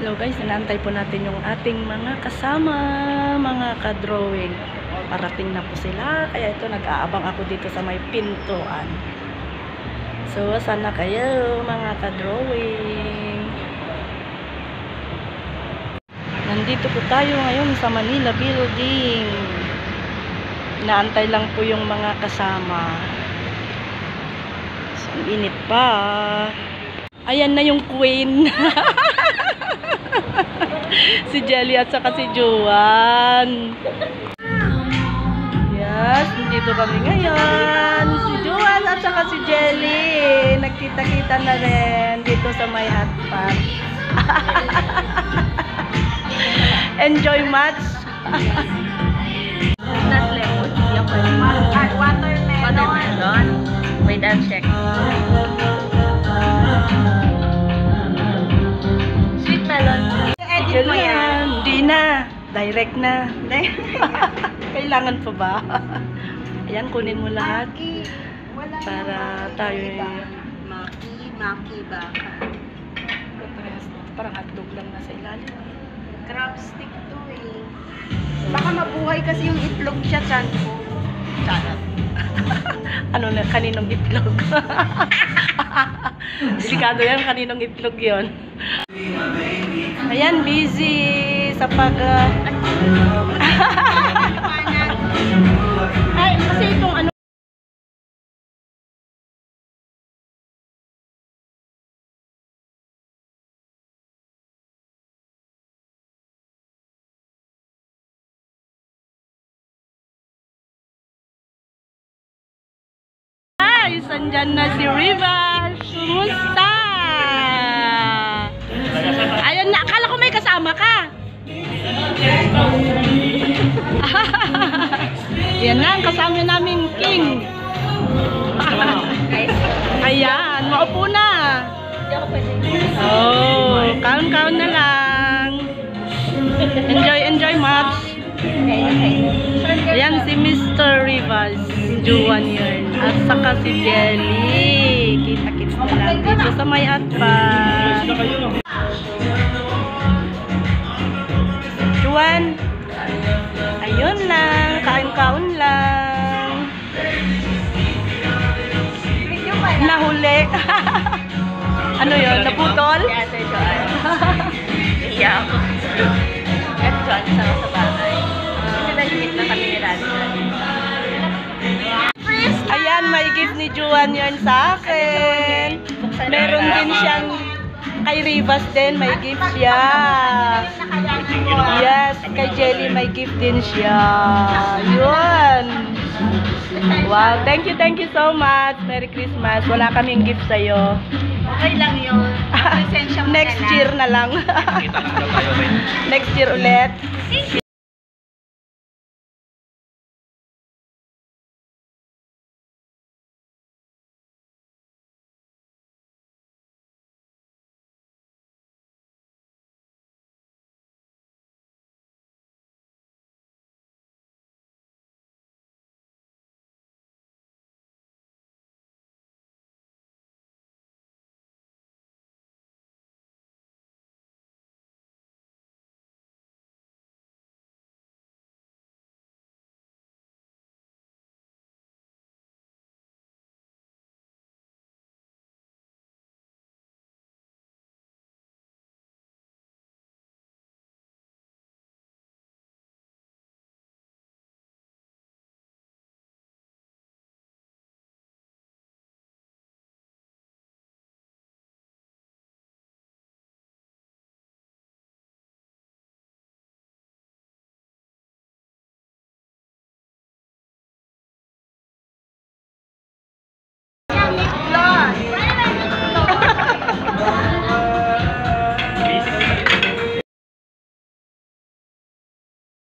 Hello guys, inaantay po natin yung ating mga kasama, mga ka-drawing. Parating na po sila, kaya ito nag-aabang ako dito sa may pintuan. So, sana kayo mga ka-drawing. Nandito po tayo ngayon sa Manila Building. Inaantay lang po yung mga kasama. So, ang init pa. Ayan na yung queen. Si Jelly at saka si Juan. Yes, dito kami ngayon. Si Juan at saka si Jelly. Nagkita-kita na rin dito sa may hotpot. Enjoy much. Not lemon. Watermelon. Wait, I'll check. Sweet melon. Edit mo yan. Hindi na. Direct na. Kailangan pa ba? Ayan, kunin mo lahat. Para tayo Maki baka. parang hotdog lang nasa ilalim. Crab stick to eh. Baka mabuhay kasi yung itlog siya, chan ko. Charot. Ano na, kaninong itlog? Delikado yan, kaninong itlog yon. Ayan, busy sa pag... Ay, kasi itong ano... Guys, andyan na si Rivas. Kumusta? Ayun na, akala ko may kasama ka. Yan na, kasama namin King. Ayan, maupo na. Oh, kaon-kaon na lang. Enjoy much. Ayan si Mr. Rivas, Juan yun. At saka si Jelly. Kita-kits na lang dito sa may hotpot. Juan, ayun lang, kain-kaon lang. Nahuli. Ano yun, naputol? Iya ako. At John, sa bahay. Kasi nag-meet na kami ni Radha. Ayan, may gift ni Juan yun sa akin. Meron din siyang kay Rivas din, may gift siya. Yes, kay Jelly may gift din siya. Yun. Wow, thank you so much. Merry Christmas. Wala kaming gift sa'yo. Okay lang yun. Next year na lang. Next year ulit.